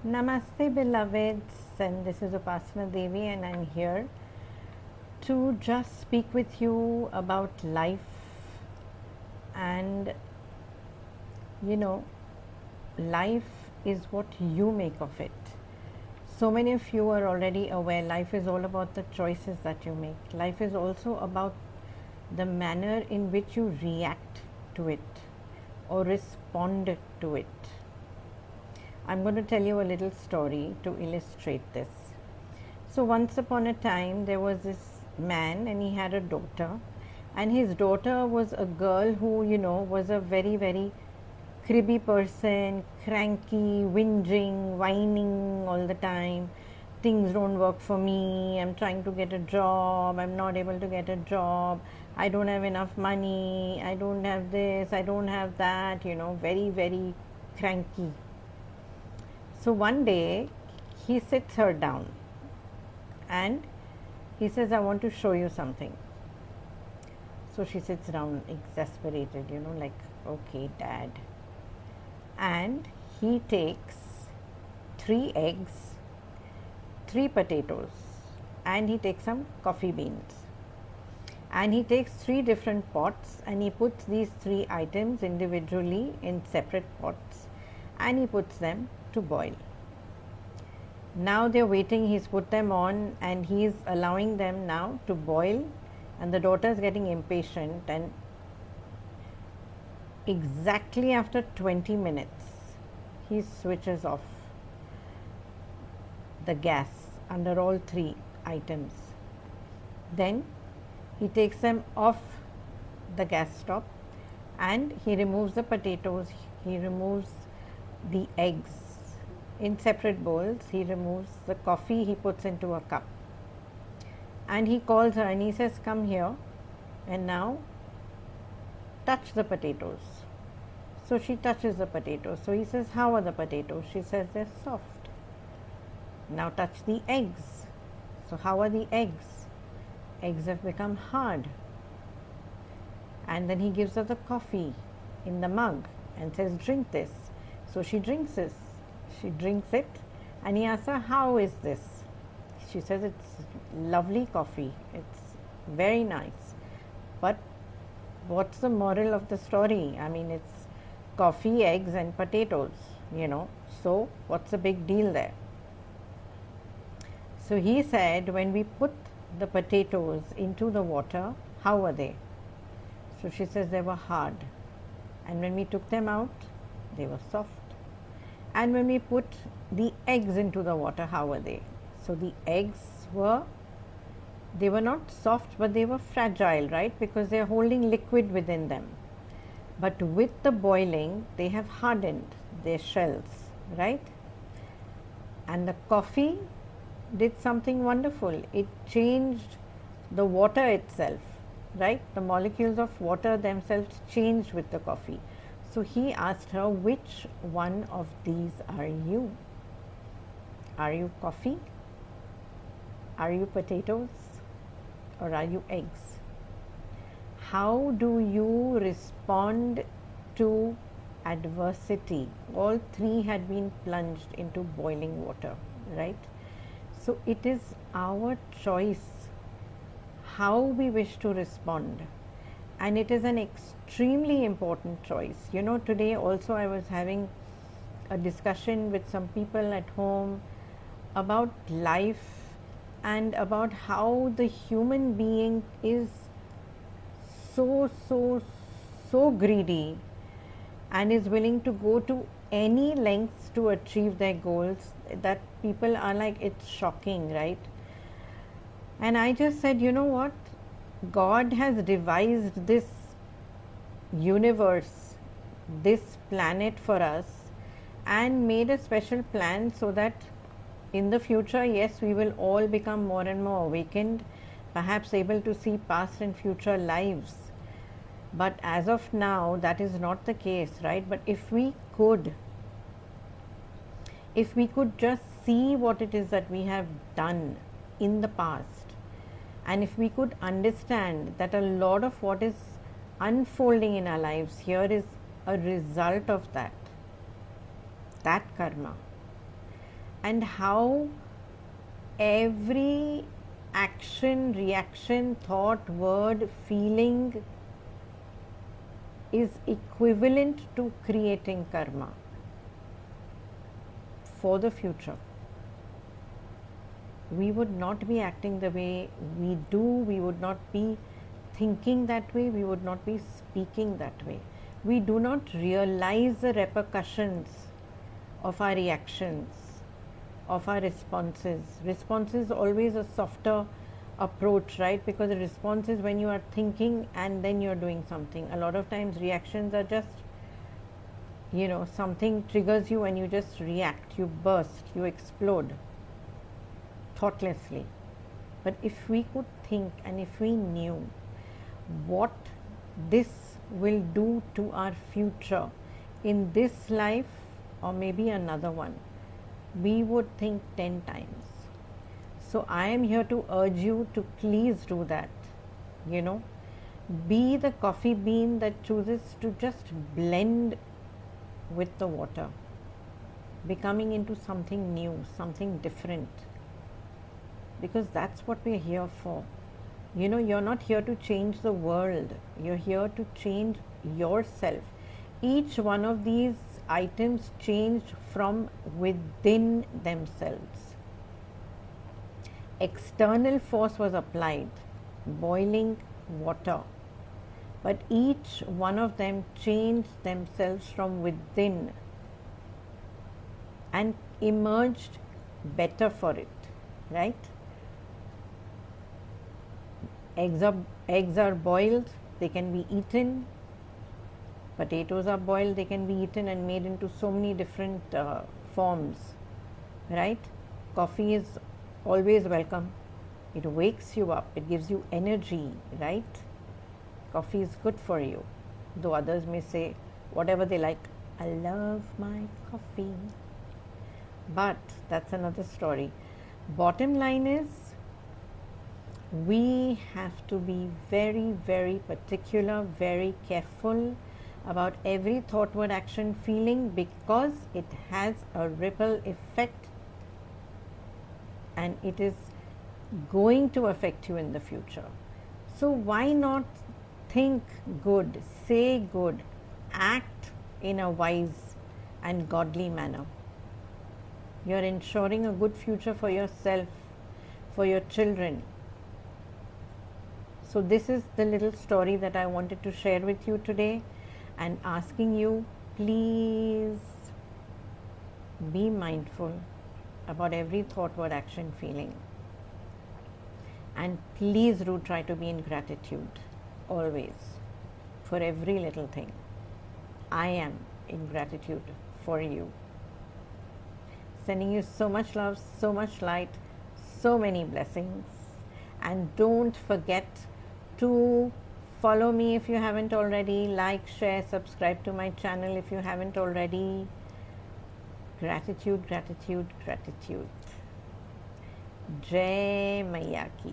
Namaste, beloveds, and this is Upasana Devi, and I'm here to just speak with you about life. And you know, life is what you make of it. So many of you are already aware life is all about the choices that you make. Life is also about the manner in which you react to it or respond to it. I'm going to tell you a little story to illustrate this. So, once upon a time, there was this man and he had a daughter, and his daughter was a girl who, was a very, very cribby person, cranky, whinging, whining all the time. Things don't work for me. I'm trying to get a job. I'm not able to get a job. I don't have enough money. I don't have this. I don't have that. Very, very cranky. So one day he sits her down and he says, I want to show you something. So she sits down exasperated, like, okay, dad. And he takes 3 eggs, 3 potatoes, and he takes some coffee beans. And he takes 3 different pots and he puts these 3 items individually in separate pots and he puts them to boil. Now they're waiting, he's put them on and he's allowing them now to boil, and the daughter is getting impatient, and exactly after 20 minutes he switches off the gas under all 3 items. Then he takes them off the gas stop and he removes the potatoes, he removes the eggs in separate bowls, he removes the coffee, he puts into a cup, and he calls her and he says, come here and now touch the potatoes. So she touches the potatoes. So he says, how are the potatoes? She says, they're soft. Now touch the eggs. So how are the eggs? Eggs have become hard. And then he gives her the coffee in the mug and says, drink this. So she drinks this. She drinks it and he asks her, how is this? She says, it's lovely coffee. It's very nice. But what's the moral of the story? I mean, it's coffee, eggs and potatoes, So what's the big deal there? So he said, when we put the potatoes into the water, how were they? So she says, they were hard. And when we took them out, they were soft. And when we put the eggs into the water, how were they? So the eggs they were not soft, but they were fragile, right? Because they are holding liquid within them. But with the boiling, they have hardened their shells, right? And the coffee did something wonderful. It changed the water itself, right? The molecules of water themselves changed with the coffee. So he asked her, which one of these are you? Are you coffee? Are you potatoes? Or are you eggs? How do you respond to adversity? All 3 had been plunged into boiling water, right? So it is our choice how we wish to respond. And it is an extremely important choice. Today also I was having a discussion with some people at home about life and about how the human being is so greedy and is willing to go to any lengths to achieve their goals that people are like, it's shocking, right? And I just said, you know what? God has devised this universe, this planet for us, and made a special plan so that in the future, yes, we will all become more and more awakened, perhaps able to see past and future lives. But as of now, that is not the case, right? But if we could just see what it is that we have done in the past, and if we could understand that a lot of what is unfolding in our lives here is a result of that karma, and how every action, reaction, thought, word, feeling is equivalent to creating karma for the future. We would not be acting the way we do, we would not be thinking that way, we would not be speaking that way. We do not realize the repercussions of our reactions, of our responses. Response is always a softer approach, right? Because the response is when you are thinking and then you're doing something. A lot of times reactions are just, something triggers you and you just react, you burst, you explode thoughtlessly. But if we could think and if we knew what this will do to our future in this life or maybe another one, we would think 10 times. So I am here to urge you to please do that. Be the coffee bean that chooses to just blend with the water, becoming into something new, something different, because that's what we're here for. You're not here to change the world, you're here to change yourself. Each one of these items changed from within themselves. External force was applied, boiling water, but each one of them changed themselves from within and emerged better for it, right? Eggs are boiled, they can be eaten. Potatoes are boiled, they can be eaten and made into so many different forms, right? Coffee is always welcome. It wakes you up, it gives you energy, right? Coffee is good for you, though others may say whatever they like. I love my coffee. But that's another story. Bottom line is, we have to be very, very particular, very careful about every thought, word, action, feeling, because it has a ripple effect and it is going to affect you in the future. So why not think good, say good, act in a wise and godly manner? You're ensuring a good future for yourself, for your children. So this is the little story that I wanted to share with you today, and asking you, please be mindful about every thought, word, action, feeling. And please do try to be in gratitude always for every little thing. I am in gratitude for you. Sending you so much love, so much light, so many blessings. And don't forget to follow me if you haven't already. Like, share, subscribe to my channel if you haven't already. Gratitude, gratitude, gratitude. Jai Maiya Ki.